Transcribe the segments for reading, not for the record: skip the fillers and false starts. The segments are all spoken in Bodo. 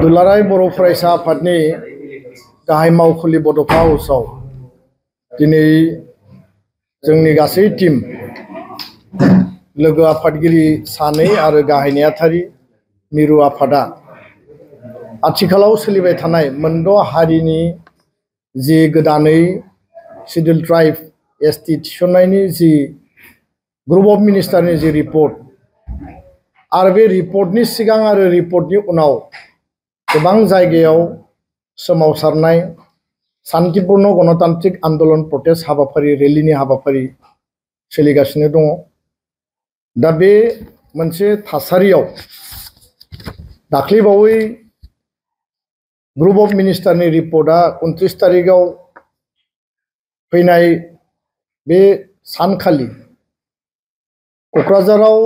दुलाराय बर' फरायसा आफादनि गाहाय मावखुलि बड'फा हाउसआव दिनै जोंनि गासै टीम लोगो आफादगिरि सानै आरो गाहाय नेहाथारि मिरु आफादा आथिखालाव सोलिबाय थानाय मोनद' हारिनि जि गोदानै शिड्युल ट्राइब एसटी थिसननायनि जि ग्रुप अफ मिनिस्टारनि जि रिपर्ट आरो बे रिपर्टनि सिगां आरो रिपर्टनि उनाव गोबां जायगायाव सोमावसारनाय शान्तिपूर्ण गणतान्त्रिक आन्दोलन प्रटेस्ट हाबाफारि रेलीनि हाबाफारि सोलिगासिनो दङ। दा बे मोनसे थासारियाव दाख्लैबावै ग्रुप अफ मिनिस्टारनि रिपर्टआ 29 तारिखआव फैनाय बे सानखालि क'क्राझाराव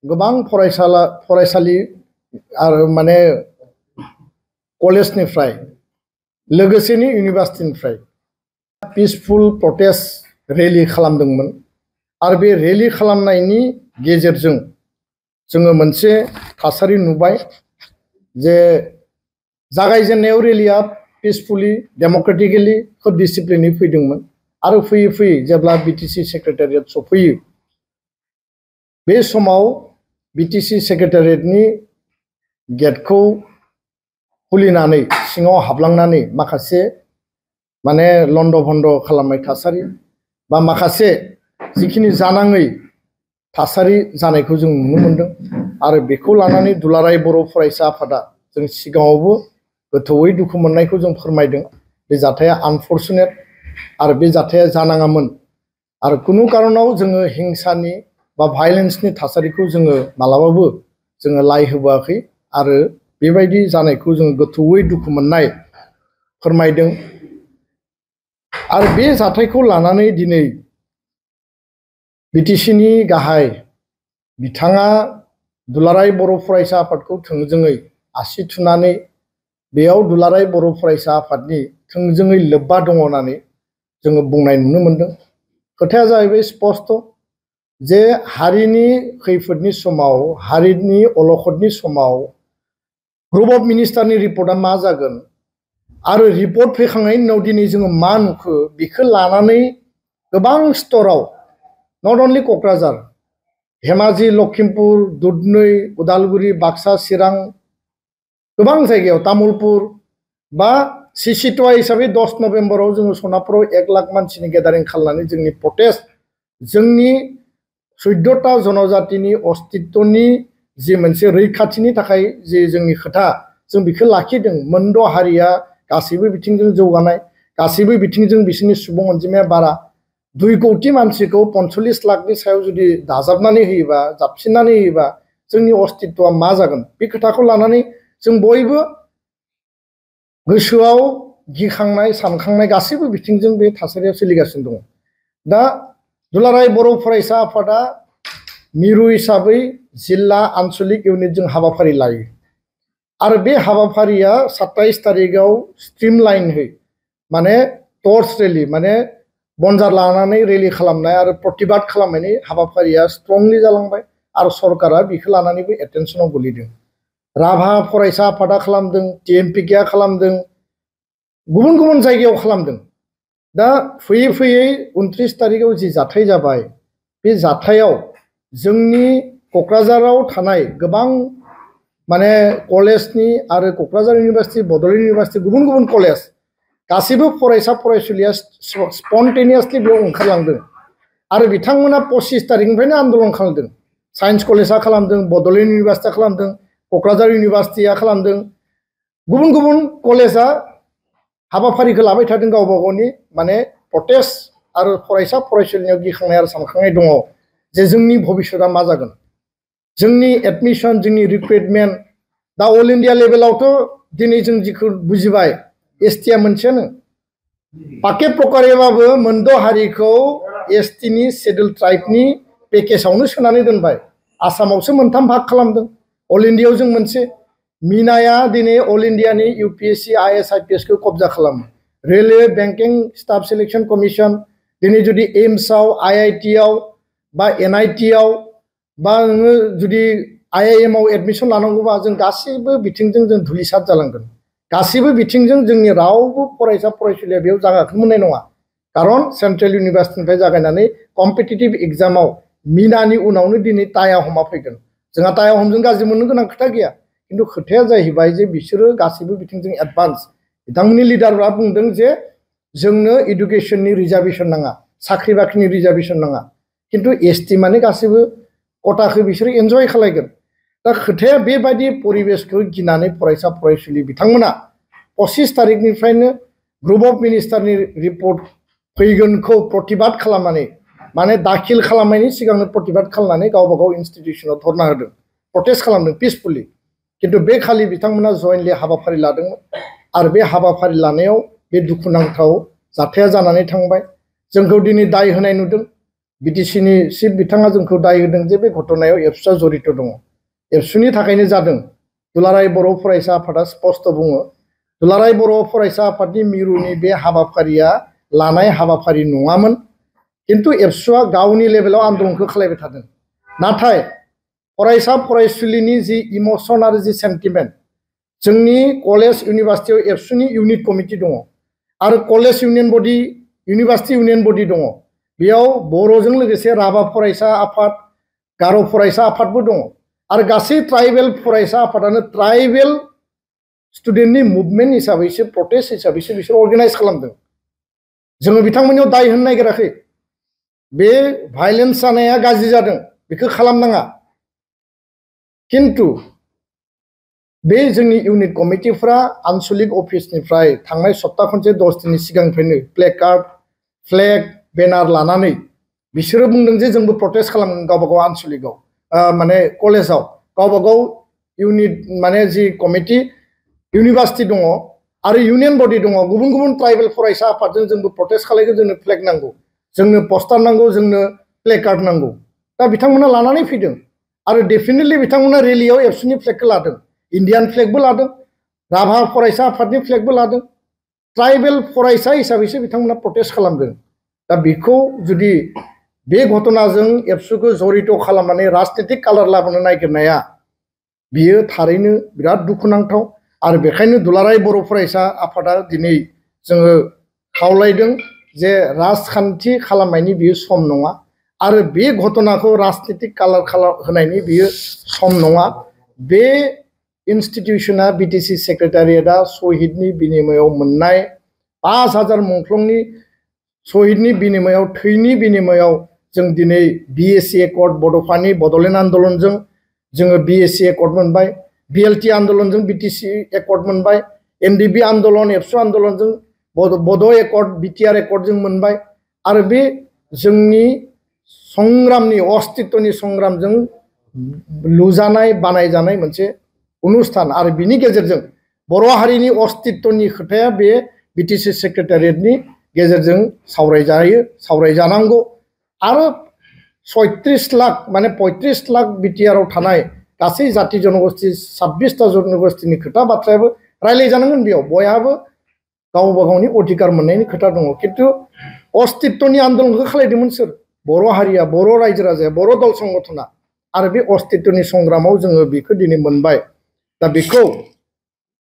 गोबां फरायसालि आरो माने कलेजनिफ्राय लोगोसेनि इउनिभार्सिटिनिफ्राय पिसफुल प्रटेस्ट रेली खालामदोंमोन आरो बे रेली खालामनायनि गेजेरजों जोङो मोनसे थासारि नुबाय जे जागायजेननायाव रेलीया पिसफुली डेम'क्रेटिकेलि खोब डिसिप्लिनै फैदोंमोन आरो फैयै फैयै जेब्ला बीटीसी सेक्रेटारियेट सफैयो बे समाव बीटीसी सेक्रेटारियेटनि गेटखौ खुलिनानै सिङाव हाबलांनानै माखासे माने लन्ड' भन्ड' खालामनाय थासारि बा माखासे जिखिनि जानाङै थासारि जानायखौ जों नुनो मोनदों आरो बेखौ लानानै दुलाराय बर' फरायसा आफादा जों सिगाङावबो गोथौयै दुखु मोननायखौ जों फोरमायदों। बे जाथाया आनफर्चुनेट आरो बे जाथाया जानाङामोन आरो कुनु कारनाव जोङो हिंसानि बा भायलेन्सनि थासारिखौ जोङो मालाबाबो जोङो लाय होबोआखै आरो बेबायदि जानायखौ जों गोथौयै दुखु मोननाय फोरमायदों आरो बे जाथायखौ लानानै दिनै बीटीसीनि गाहाय बिथाङा दुलाराय बर' फरायसा आफादखौ थोंजोङै आसि थुनानै बेयाव दुलाराय बर' फरायसा आफादनि थोंजोङै लोब्बा दङ होननानै जोङो बुंनाय नुनो मोनदों। खोथाया जाहैबाय स्पष्ट जे हारिनि खैफोदनि समाव हारिनि अलखदनि समाव ग्रुप अफ मिनिस्टारनि रिपर्टआ मा जागोन आरो रिपर्ट फैखांनायनि उनाव दिनै जोङो मा नुखो बेखौ लानानै गोबां स्तराव नट अनलि क'क्राझार धेमाजि लखिमपुर दुधनৈ उदालगुरि बाक्सा चिरां गोबां जायगायाव तामुलपुर बा सिसिटवा हिसाबै 10 नभेम्बराव जोङो सनापुराव 1 लाख मानसिनि गेदारिं खालामनानै जोंनि प्रटेस्ट जोंनि 14टा जनजातिनि अस्तित्वनि जि मोनसे रैखाथिनि थाखाय जे जोंनि खोथा जों बेखौ लाखिदों। मोनद' हारिया गासैबो बिथिंजों जौगानाय गासैबो बिथिंजों बिसोरनि सुबुं अनजिमाया बारा 2 कौटि मानसिखौ 45 लाखनि सायाव जुदि दाजाबनानै होयोबा जाबसिननानै होयोबा जोंनि अस्तित्वआ मा जागोन बे खोथाखौ लानानै जों बयबो गोसोआव गिखांनाय सानखांनाय गासैबो बिथिंजों बे थासारिया सोलिगासिनो दङ। दा दुलाराय बर' फरायसा आफादा मिरु हिसाबै जिल्ला आन्चलिक इउनिटजों हाबाफारि लायो आरो बे हाबाफारिया 27 तारिखआव स्ट्रिमलाइनहै माने टर्च रेली माने बनजार लानानै रेली खालामनाय आरो प्रतिबाद खालामनायनि हाबाफारिया स्ट्रंलि जालांबाय आरो सरकारा बेखौ लानानैबो एटेनसनाव गोलैदों। राभा फरायसा आफादा खालामदों, टिएमपिकेआ खालामदों, गुबुन गुबुन जायगायाव खालामदों। दा फैयै फैयै 29 तारिखआव जि जाथाय जाबाय बे जाथायाव जोंनि क'क्राझाराव थानाय गोबां माने कलेजनि आरो क'क्राझार इउनिभार्सिटि बड'लेण्ड इउनिभार्सिटि गुबुन गुबुन कलेज गासैबो फरायसा फरायसुलिया स्पन्टेनियासलि बेयाव ओंखारलांदों आरो बिथांमोना 25 तारिखनिफ्रायनो आन्दलन खालामदों। साइन्स कलेजआ खालामदों, बड'लेण्ड इउनिभार्सिटिया खालामदों, क'क्राझार इउनिभार्सिटिया खालामदों, गुबुन गुबुन कलेजआ हाबाफारिखौ लाबाय थादों गावबा गावनि माने प्रटेस्ट आरो फरायसा फरायसुलिनियाव गिखांनाय आरो सानखांनाय दङ जे जोंनि भबिष्यतआ मा जागोन जोंनि एडमिशन जोंनि रिक्रुइटमेन्ट दा अल इन्डिया लेभेलावथ' दिनै जों जिखौ बुजिबाय एसटिआ मोनसेयानो पाके प्रकारेबाबो मोनद' हारिखौ एसटिनि शिड्युल ट्राइबनि पेकेजावनो सोनानै दोनबाय। आसामावसो 3 भाग खालामदों, अल इन्डियायाव जों मोनसे मिनाया दिनै अल इन्डियानि इउपिएससि आइएस आइपिएसखौ कब्जा खालामो। Railway banking staff selection commission दिनै जुदि एम्सआव आईआईटियाव बा एनआईटियाव बा नोङो जुदि IIM आव एडमिशन लानांगौबा जों गासैबो बिथिंजों जों धुलिसात जालांगोन गासैबो बिथिंजों जोंनि रावबो फरायसा फरायसुलिया बेयाव जागाखौ मोननाय नङा खारन सेन्ट्रेल इउनिभार्सिटिनिफ्राय जागायनानै कम्पिटिटिभ एग्जामाव मिनानि उनावनो दिनै टाया हमा फैगोन जोंहा टाया हमजों गाज्रि मोननो गोनां खोथा गैया किन्तु खोथाया जाहैबाय जे बिसोरो गासैबो बिथिंजों एडभान्स बिथांमोननि लिडारफोरा बुंदों जे जोंनो एडुकेशननि रिजार्भेसन नाङा साख्रि बाख्रिनि रिजार्भेसन नाङा किन्तु एसटि माने गासैबो कटाखौ बिसोरो एन्जय खालायगोन दा खोथाया बेबायदि परिबेसखौ गिनानै फरायसा फरायसुलि बिथांमोना 25 तारिखनिफ्रायनो ग्रुप अफ मिनिस्टारनि रिपर्ट फैगोनखौ प्रतिबाद खालामनानै माने दाखिल खालामनायनि सिगांनो प्रतिबाद खालामनानै गावबा गाव इनस्टिट्यूशनाव धरना होदों प्रटेस्ट खालामदों पिसफुली किन्तु बे खालि बिथांमोना जयेन्टलि हाबाफारि लादोंमोन आरो बे हाबाफारि लानायाव बे दुखुनांथाव जाथाया जानानै थांबाय जोंखौ दिनै दाय होनाय नुदों बिटिसिनि चिफ बिथाङा जोंखौ दाय होदों जे बे घटनायाव एबसुआ जड़ित दङ एबसुनि थाखायनो जादों दुलाराय बर' फरायसा आफादा स्पष्ट बुङो दुलाराय बर' फरायसा आफादनि मिरुनि बे हाबाफारिया लानाय हाबाफारि नङामोन किन्तु एबसुआ गावनि लेभेलाव आन्दोलनखौ खालायबाय थादों नाथाय फरायसा फरायसुलिनि जि इमोशन आरो जि सेन्टिमेन्ट जोंनि कलेज इउनिभार्सिटियाव एबसुनि इउनिट कमिटि दङ आरो कलेज इउनियन बडि इउनिभार्सिटि इउनियन बडि दङ बेयाव बर'जों लोगोसे राभा फरायसा आफाद गार' फरायसा आफादबो दङ आरो गासै ट्राइबेल फरायसा आफादानो ट्राइबेल स्टुडेन्टनि मुभमेन्ट हिसाबैसो प्रटेस्ट हिसाबैसो बिसोर अर्गानाइज खालामदों जोङो बिथांमोननियाव दाय होनो नागिराखै बे भायलेन्स जानाया गाज्रि जादों बेखौ खालामनाङा किन्तु बे जोंनि इउनिट कमिटिफ्रा आनसलिक अफिसनिफ्राय थांनाय सप्ता खनसे 10 दिननि सिगांनिफ्रायनो प्लेकार्ड फ्लेग बेनार लानानै बिसोरो बुंदों जे जोंबो प्रटेस्ट खालामगोन गावबा गाव आनसलिकआव माने कलेजाव गावबा गाव इउनिट माने जि कमिटि इउनिभार्सिटि दङ आरो इउनियन बडि दङ गुबुन गुबुन ट्राइबेल फरायसा आफादजों जोंबो प्रटेस्ट खालामगोन जोंनो फ्लेग नांगौ जोंनो पस्टार नांगौ जोंनो प्लेकार्ड नांगौ दा बिथांमोना लानानै फैदों आरो डेफिनेटलि बिथांमोना रेलियाव एबसुनि फ्लेगखौ लादों इन्डियान फ्लेगबो लादों राभा फरायसा आफादनि फ्लेगबो लादों ट्राइबेल फरायसा हिसाबैसो बिथांमोना प्रटेस्ट खालामदों दा बेखौ जुदि बे घटनाजों एबसुखौ जड़ित खालामनानै राजनीतिक कालार लाबोनो नागिरनाया बियो थारैनो बिराद दुखुनांथाव आरो बेखायनो दुलाराय बर' फरायसा आफादा दिनै जोङो खावलायदों जे राजखान्थि खालामनायनि बियो सम नङा आरो बे घटनाखौ राजनीतिक कालार होनायनि बियो सम नङा बे इन्स्टिट्यूशना बिटिसि सेक्रेटारियेटआ शहीदनि बिनिमयाव मोननाय 5000 मुंख्लंनि शहीदनि बिनिमयाव थैनि बिनिमयाव जों दिनै बिएसि एकर्ड बड'फानि बड'लेण्ड आन्दोलनजों जोङो बिएसि एकर्ड मोनबाय बिएलटि आन्दोलनजों बिटिसि एकर्ड मोनबाय एनडिबि आन्दोलन एबसु आन्दोलनजों बड' एकर्ड बिटिआर एकर्ड जों मोनबाय आरो बे जोंनि संग्रामनि अस्तित्वनि संग्रामजों लुजानाय बानायजानाय मोनसे अनुस्थान आरो बिनि गेजेरजों बर' हारिनि अस्तित्वनि खोथाया बे बिटिसि सेक्रेटारियेटनि गेजेरजों सावरायजानांगौ आरो 36 लाख माने 35 लाख बिटिआरआव थानाय गासै जाति जनगोष्ठी 26टा जनगोष्ठीनि खोथा बाथ्रायाबो रायलायजानांगोन बेयाव बयहाबो गावबा गावनि अधिकार मोननायनि खोथा दङ किन्तु अस्तित्वनि आन्दोलनखौ खालायदोंमोन सोर बर' हारिया बर' रायजो राजाया बर' दल संगठना आरो बे अस्तित्वनि संग्रामाव जोङो बेखौ दिनै मोनबाय दा बेखौ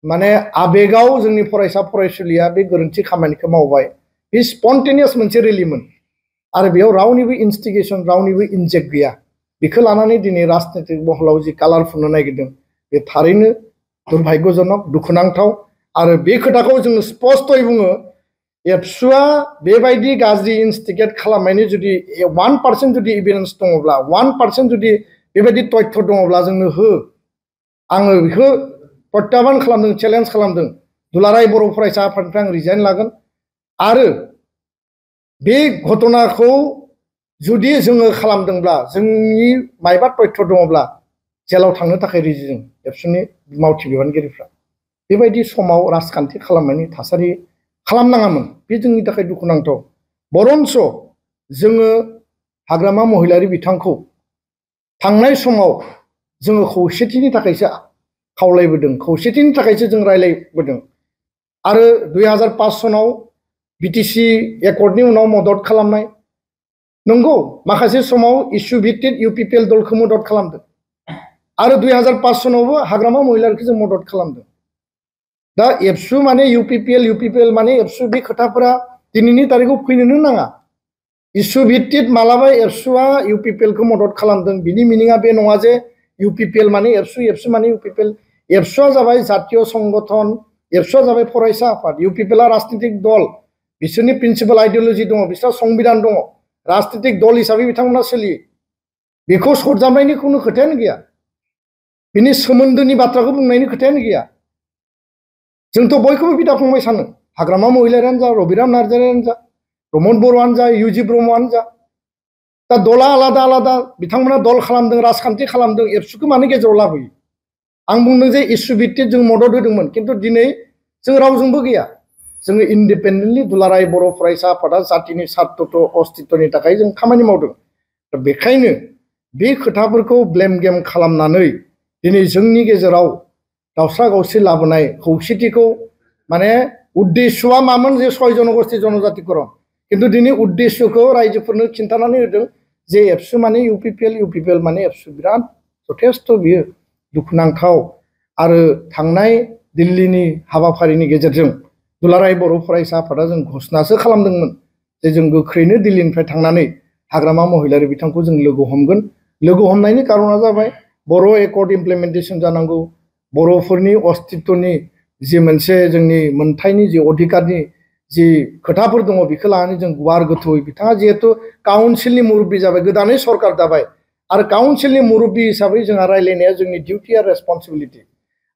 माने आबेगाव जोंनि फरायसा फरायसुलिया बे गोरोन्थि खामानिखौ मावबाय बे स्पन्टेनियास मोनसे रेलिमोन आरो बेयाव रावनिबो इनस्टिगेसन रावनिबो इनजेक्ट गैया बेखौ लानानै दिनै राजनीतिक महलाव जि कालार फुननो नागिरदों बे थारैनो दुर्भाग्यजनक दुखुनांथाव आरो बे खोथाखौ जोङो स्पष्टयै बुङो एबसुआ बेबायदि गाज्रि इनस्टिगेट खालामनायनि जुदि 1% जुदि एभिडेन्स दङब्ला 1% जुदि बेबायदि तथ्य दङब्ला जोंनो हो आङो बेखौ प्रत्याबान खालामदों चेलेन्ज खालामदों दुलाराय बर' फरायसा आफादनिफ्राय आं रिजाइन लागोन आरो बे घटनाखौ जुदि जोङो खालामदोंब्ला जोंनि मायबा तथ्य दङब्ला जेलाव थांनो थाखाय रेडि जों एबसुनि मावथि बिबानगिरिफ्रा बेबायदि समाव राजखान्थि खालामनायनि थासारि खालामनाङामोन बे जोंनि थाखाय दुखुनांथाव बरन्स जोङो हाग्रामा महिलारि बिथांखौ थांनाय समाव जोङो खौसेथिनि थाखायसो खावलायबोदों खौसेथिनि थाखायसो जों रायलायबोदों आरो 2005 सनाव बिटिसि एकर्डनि उनाव मदद खालामनाय नंगौ माखासे समाव इसु भित्तिक इउपिपिएल दलखौ मदद खालामदों आरो 2005 सनावबो हाग्रामा महिलाखौ जों मदद खालामदों दा एबसु माने इउपिपिएल माने एबसु बे खोथाफोरा दिनैनि तारिखाव फैनोनो नाङा इसु भित्तिक मालाबा एबसुआ इउपिपिएल खौ मदद खालामदों बिनि मिनिङा बे नङा जे इउपिपिएल माने एबसु माने इउपिपिएल एबसुआ जाबाय जातीय संगठन एबसुआ जाबाय फरायसा आफाद इउपिपिएलआ राजनीतिक दल बिसोरनि प्रिन्सिपाल आइडियोलॉजी दङ बिसोरहा संबिधान दङ राजनीतिक दल हिसाबै बिथांमोना सोलियो बेखौ सरजाबनायनि खुनु खोथायानो गैया बिनि सोमोन्दोनि बाथ्राखौ बुंनायनि खोथायानो गैया जोंथ' बयखौबो बिदा फंबाय सानो हाग्रामा महिलारियानो जा रबिराम नार्जारियानो जा प्रमद बर'आनो जा इउजि ब्रह्मआनो जा दा दला आलादा आलादा बिथांमोना दल खालामदों राजखान्थि खालामदों एबसुखौ मानो गेजेराव लाबोयो आं बुंदों जे इसु भित्तिक जों मदद होदोंमोन खिन्थु दिनै जों रावजोंबो गैया जोङो इन्डिपेन्डेन्टलि दुलाराय बर' फरायसा आफादा जातिनि सार्थ अस्तित्वनि थाखाय जों खामानि मावदों दा बेखायनो बे खोथाफोरखौ ब्लेम गेम खालामनानै दिनै जोंनि गेजेराव दावस्रा दावसि लाबोनाय खौसेथिखौ माने उद्देश्यआ मामोन जे 6 जनगोष्ठी जनजातिकरण किन्तु दिनै उद्देश्यखौ रायजोफोरनो खिन्थानानै होदों जे एबसु माने इउपिपिएल माने एबसु बिराद जथेस्थ बियो दुखुनांथाव आरो थांनाय दिल्लीनि हाबाफारिनि गेजेरजों दुलाराय बर' फरायसा आफादा जों घोषणासो खालामदोंमोन जे जों गोख्रैनो दिल्लीनिफ्राय थांनानै हाग्रामा महिलारि बिथांखौ जों लोगो हमगोन लोगो हमनायनि कारना जाबाय बर' एकर्ड इमप्लिमेन्टेसन जानांगौ बर'फोरनि अस्तित्वनि जि मोनसे जोंनि मोनथायनि जि अधिकारनि जि खोथाफोर दङ बेखौ लानानै जों गुवार गोथौयै बिथाङा जिहेतु काउन्सिलनि मुरब्बी जाबाय गोदानै सरकार दाबाय आरो काउन्सिलनि मुरब्बी हिसाबै जोंहा रायलायनाया जोंनि डिउटि आरो रेसपन्सिबिलिटि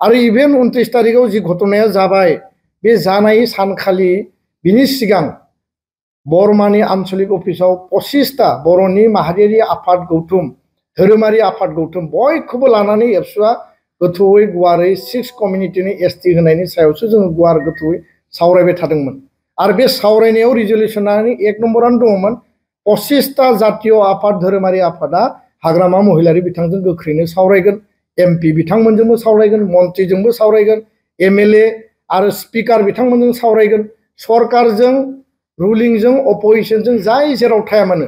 आरो इभेन 29 तारिखाव जि घटनाया जाबाय बे जानाय सानखालि बिनि सिगां बरमानि आन्चलिक अफिसाव 25टा बर'नि माहारियारि आफाद गौथुम धोरोमारि आफाद गौथुम बयखौबो लानानै एबसुआ गोथौयै गुवारै 6 कमिउनिटिनि एसटि होनायनि सायावसो जों गुवार गोथौयै सावरायबाय थादोंमोन आरो बे सावरायनायाव रिजल्युसनानि 1 नम्बरानो दङमोन 25टा जातीय आफाद धोरोमारि आफादा हाग्रामा महिलारि बिथांजों गोख्रैनो सावरायगोन एमपि बिथांमोनजोंबो सावरायगोन मन्त्रिजोंबो सावरायगोन एमएलए आरो स्पिकार बिथांमोनजों सावरायगोन सरकारजों रुलिंजों अपोजिशनजों जाय जेराव थाया मानो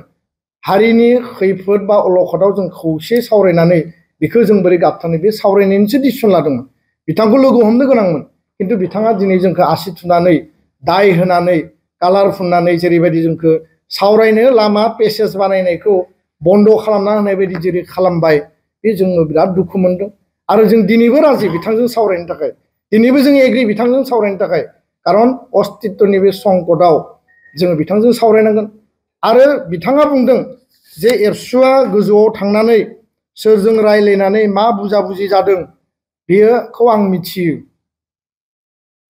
हारिनि खैफोद बा अलखदाव जों खौसे सावरायनानै बेखौ जों बोरै गाबथानो बे सावरायनायनिसो डिसिसन लादोंमोन बिथांखौ लोगो हमनो गोनांमोन किन्तु बिथाङा दिनै जोंखौ आसि थुनानै दाय होनानै कालार फुननानै जेरैबायदि जोंखौ सावरायनो लामा पेसेज बानायनायखौ बन्द खालामना होनाय बायदि जेरै खालामबाय बे जोङो बिराद दुखु मोनदों आरो जों दिनैबो राजि बिथांजों सावरायनो थाखाय दिनैबो जों एग्रि बिथांजों सावरायनो थाखाय कारन अस्तित्वनि बे संकटआव जोङो बिथांजों सावरायनांगोन आरो बिथाङा बुंदों जे एबसुआ गोजौआव थांनानै सोरजों रायलायनानै मा बुजाबुजि जादों बेखौ आं मिथियो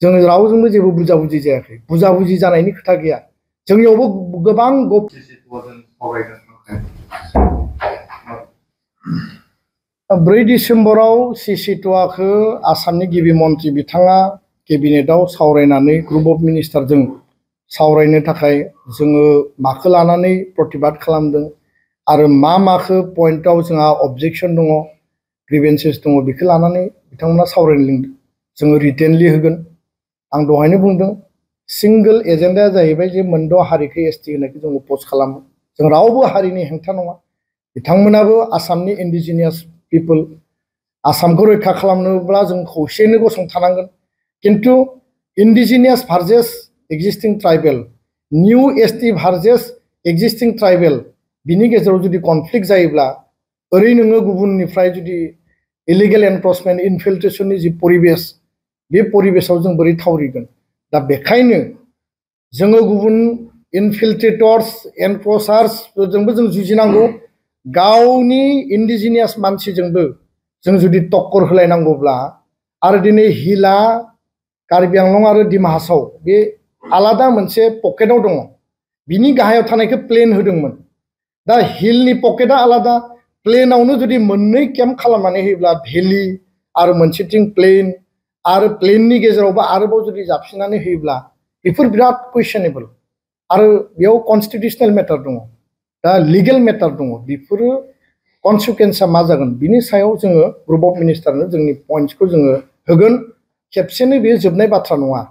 जों रावजोंबो जेबो बुजाबुजि जायाखै बुजाबुजि जानायनि खोथा गैया जोंनियावबो गोबां 4 डिसेम्बराव सिसिट'आखौ आसामनि गिबि मन्त्रि बिथाङा केबिनेटआव सावरायनानै ग्रुप अफ मिनिस्टारजों सावरायनो थाखाय जोङो माखौ लानानै प्रतिबाद खालामदों आरो माखौ पइन्टआव जोंहा अबजेक्सन दङ ग्रिभेन्सेस दङ बेखौ लानानै बिथांमोना सावरायनो लिंदों जोङो रिटेनलि होगोन आं दहायनो बुंदों सिंगल एजेन्डाया जाहैबाय जे मोनद' हारिखौ एसटि होनायखौ जों अपोज खालामो जों रावबो हारिनि हेंथा नङा बिथांमोनाबो आसामनि इन्डिजिनियास पिपोल आसामखौ रैखा खालामनोब्ला जों खौसेयैनो गसंथानांगोन किन्तु इन्डिजिनियास भार्सेस एक्जिस्टिं ट्राइबेल निउ एसटि भार्सेस एक्जिस्टिं ट्राइबेल बिनि गेजेराव जुदि कनफ्लिक्ट जायोब्ला ओरै नोङो गुबुननिफ्राय जुदि इलिगेल एनफर्समेन्ट इनफिल्ट्रेशननि जि परिबेस बे परिबेसाव जों बोरै थावरिगोन दा बेखायनो जोङो गुबुन इनफिल्ट्रेटर्स एनफर्सार्सफोरजोंबो जों जुजिनांगौ गावनि इन्डिजिनियास मानसिजोंबो जों जुदि टक्कर होलायनांगौब्ला आरो दिनै हिला कार्बि आंलं आरो डिमा हासाव बे आलादा मोनसे पकेटाव दङ बिनि गाहायाव थानायखौ प्लेन होदोंमोन दा हिलनि पकेटा आलादा प्लेनावनो जुदि मोननै केम्प खालामनानै होयोब्ला भेलि आरो मोनसेथिं प्लेन आरो प्लेननि गेजेरावबो आरोबाव जुदि जाबसिननानै होयोब्ला बेफोर बिराद कुइसनेबल आरो बेयाव कनस्टिटिउसनेल मेटार दङ दा लिगेल मेटार दङ बेफोरो कनसिकुवेन्सआ मा जागोन बिनि सायाव जोङो ग्रुप अफ मिनिस्टारनो जोंनि पइन्ट्सखौ जोङो होगोन खेबसेनो बेयो जोबनाय बाथ्रा नङा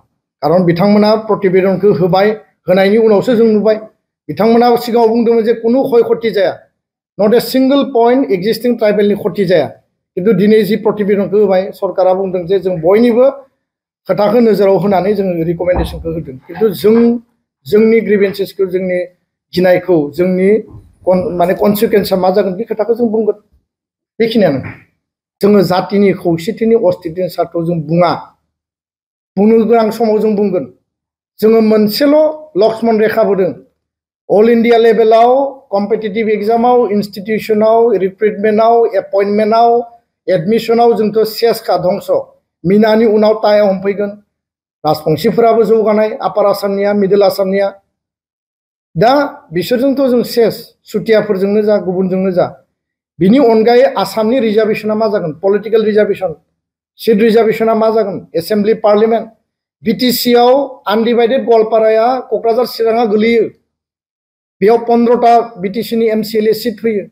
कारन बिथांमोना प्रतिवेदनखौ होबाय होनायनि उनावसो जों नुबाय बिथांमोना सिगाङाव बुंदोंमोन जे कुनु क्षय क्षति जाया नट ए सिंगल पइन्ट एक्जिस्टिं ट्राइबेलनि क्षति जाया खिन्थु दिनै जि प्रतिवेदनखौ होबाय सरकारा बुंदों जे जों बयनिबो खोथाखौ नोजोराव होनानै जों रिकमेन्डेसनखौ होदों खिन्थु जोंनि ग्रिभेन्सेसखौ जोंनि गिनायखौ जोंनि माने कनसिकुवेन्सआ मा जागोन बे खोथाखौ जों बुंगोन बेखिनियानो जोङो जातिनि खौसेथिनि अस्तित्वनि सार्थआव जों बुंनो गोनां समाव जों बुंगोन जोङो मोनसेल' लक्ष्मन रेखा बोदों अल इन्डिया लेभेलाव कम्पिटिटिभ एग्जामाव इन्स्टिटिउसनाव रिक्रुटमेन्टआव एपइन्टमेन्टआव एडमिसनाव जोंथ' सेसखा धंस मिनानि उनाव टाया हमफैगोन राजबंशीफोराबो जौगानाय आपार आसामनिया मिडल आसामनिया दा बिसोरजोंथ' जों सेस सुतियाफोरजोंनो जा गुबुनजोंनो जा बिनि अनगायै आसामनि रिजार्भेसना मा जागोन पलिटिकेल रिजार्भेसन सीट रिजार्भेसना मा जागोन एसेम्बलि पार्लियामेन्ट बिटिसिआव आनडिभाइडेड गवालपाराया क'क्राझार चिराङा गोलैयो बेयाव 15टा बिटिसिनि एमसिएलए सीट फैयो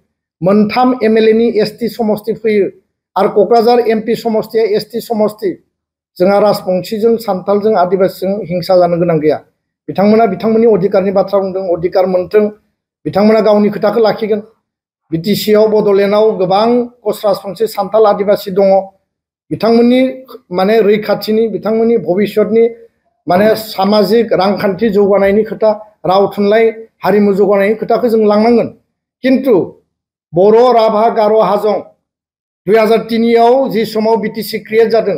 मोनथाम एमएलएनि एसटि समष्टि फैयो आरो क'क्राझार एमपि समष्टिया एसटि समष्टि जोंहा राजबंशीजों सान्थालजों आदिबासीजों हिंसा जानो गोनां गैया बिथांमोना बिथांमोननि अधिकारनि बाथ्रा बुंदों अधिकार मोनथों बिथांमोना गावनि खोथाखौ लाखिगोन बिटिसिआव बड'लेण्डआव गोबां कच राजबंशी सान्थाल आदिबासी दङ बिथांमोननि माने रैखाथिनि बिथांमोननि भबिष्यतनि माने सामाजिक रांखान्थि जौगानायनि खोथा राव थुनलाइ हारिमु जौगानायनि खोथाखौ जों लांनांगोन किन्तु बर' राभा गार' हाजं 2003आव जि समाव बिटिसि क्रिएट जादों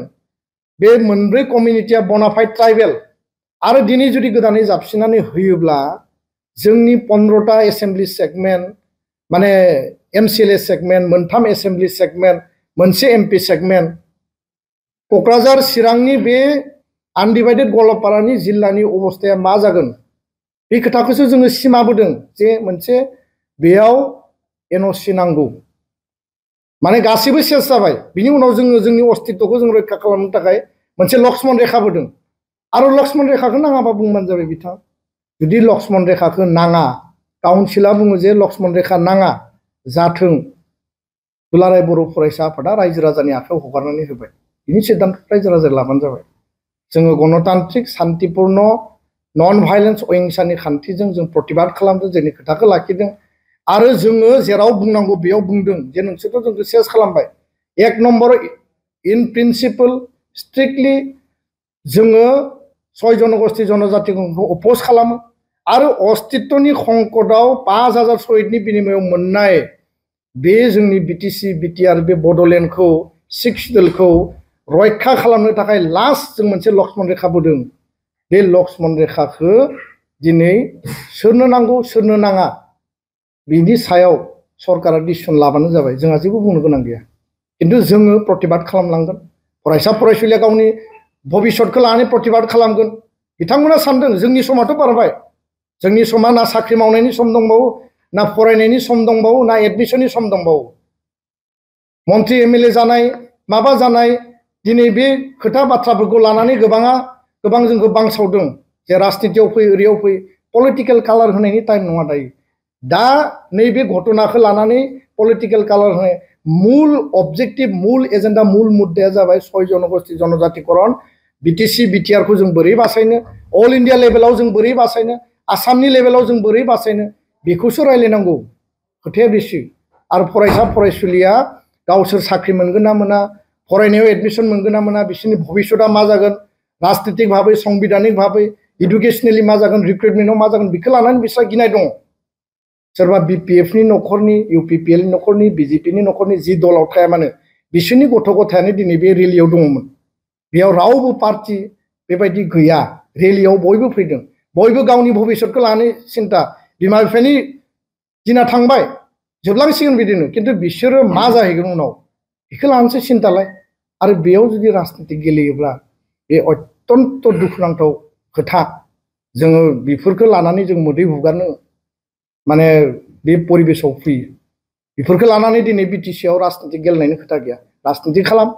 बे मोनब्रै कमिउनिटिया बनाफाइड ट्राइबेल आरो दिनै जुदि गोदानै जाबसिननानै होयोब्ला जोंनि 15टा एसेम्बलि सेगमेन्ट माने एमसिएलए सेगमेन्ट मोनथाम एसेम्बलि सेगमेन्ट मोनसे एमपि सेगमेन्ट क'क्राझार चिरांनि बे आनडिभाइडेड गवालपारानि जिल्लानि अबस्थाया मा जागोन बे खोथाखौसो जोङो सिमा बोदों जे मोनसे बेयाव एनअसि नांगौ माने गासिबो सेस जाबाय बिनि उनाव जोङो जोंनि अस्तित्वखौ जों रैखा खालामनो थाखाय मोनसे लक्ष्मन रेखा बोदों आरो लक्ष्मन रेखाखौ नाङाबा बुंबानो जाबाय बिथां जुदि लक्ष्मन रेखाखौ नाङा काउन्सिला बुङो जे लक्ष्मन रेखा नाङा जाथों दुलाराय बर' फरायसा आफादा रायजो राजानि आखायाव हगारनानै होबाय बिनि सिद्धान्त रायजो राजा लाबानो जाबाय जोङो गणतान्त्रिक शान्तिपूर्ण नन भाइलेन्स अहिंसानि खान्थिजों जों प्रतिबाद खालामदों जोंनि खोथाखौ लाखिदों आरो जोङो जेराव बुंनांगौ बेयाव बुंदों जे नोंसोरथ' जोंखौ सेस खालामबाय 1 नम्बर इन प्रिन्सिपल स्ट्रिक्टलि जोङो 6 जनगोष्ठी जनजातिखौ अपोज खालामो आरो अस्तित्वनि खंकटआव 5000 शहीदनि बिनिमयाव मोननाय बे जोंनि बिटिसि बिटिआर बे बड'लेण्डखौ 6 सिडुलखौ रैखा खालामनो थाखाय लास्ट जों मोनसे लक्ष्मन रेखा बोदों बे लक्ष्मन रेखाखौ दिनै सोरनो नांगौ सोरनो नाङा बिनि सायाव सरकारा डिसिसन लाबानो जाबाय जोंहा जेबो बुंनो गोनां गैया किन्तु जोङो प्रतिबाद खालामलांगोन फरायसा फरायसुलिया गावनि भबिष्यतखौ लानानै प्रतिबाद खालामगोन बिथांमोना सानदों जोंनि समाथ' बारबाय जोंनि समा ना साख्रि मावनायनि सम दंबावो ना फरायनायनि सम दंबावो ना एडमिसननि सम दंबावो मन्त्रि एमएलए जानाय माबा जानाय दिनै बे खोथा बाथ्राफोरखौ लानानै गोबां जोंखौ बांसावदों जे राजनितियाव फै ओरैयाव फै पलिटिकेल कालार होनायनि टाइम नङा दायो दा नैबे घटनाखौ लानानै पलिटिकेल कालार होनाय मूल अबजेक्टिभ मूल एजेन्डा मूल मुद्दाया जाबाय 6 जनगोष्ठी जनजातिकरण बिटिसि बिटिआरखौ जों बोरै बासायनो अल इन्डिया लेभेलाव जों बोरै बासायनो आसामनि लेभेलाव जों बोरै बासायनो बेखौसो रायलायनांगौ खोथाया बेसो आरो फरायसा फरायसुलिया गावसोर साख्रि मोनगोन ना मोना फरायनायाव एडमिसन मोनगोन ना मोना बिसोरनि भबिष्यतआ मा जागोन राजनितिक भाबै संबिधानिक भाबै इडुकेसनेलि मा जागोन रिक्रुटमेन्टआव मा जागोन बेखौ लानानै बिसोरहा गिनाय दङ सोरबा बिपिएफनि न'खरनि इउपिपिएलनि न'खरनि बिजेपिनि न'खरनि जि दलाव थाया मानो बिसोरनि गथ' गथायानो दिनै बे रेलियाव दङमोन बेयाव रावबो पार्टि बेबायदि गैया रेलियाव बयबो फैदों बयबो गावनि भबिष्यतखौ लानानै सिन्ता बिमा बिफानि दिना थांबाय जोबलांसिगोन बिदिनो किन्तु बिसोरो मा जाहैगोन उनाव बेखौ लानानैसो सिन्तालाय आरो बेयाव जुदि राजनिति गेलेयोब्ला बे अत्यन्त दुखुनांथाव खोथा जोङो बेफोरखौ लानानै जों मोदै हुगारनो माने बे परिबेसाव फैयो बेफोरखौ लानानै दिनै बिटिसिआव राजनिति गेलेनायनि खोथा गैया राजनिति खालाम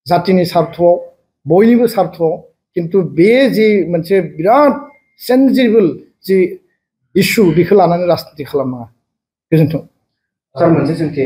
जातिनि सार्थआव बयनिबो सार्थआव किन्तु बे जि मोनसे बिराद सेन्सिबल जि इस्यु बेखौ लानानै राजनिति खालामनाङा गोजोन्थों। सार मोनसे सोंथि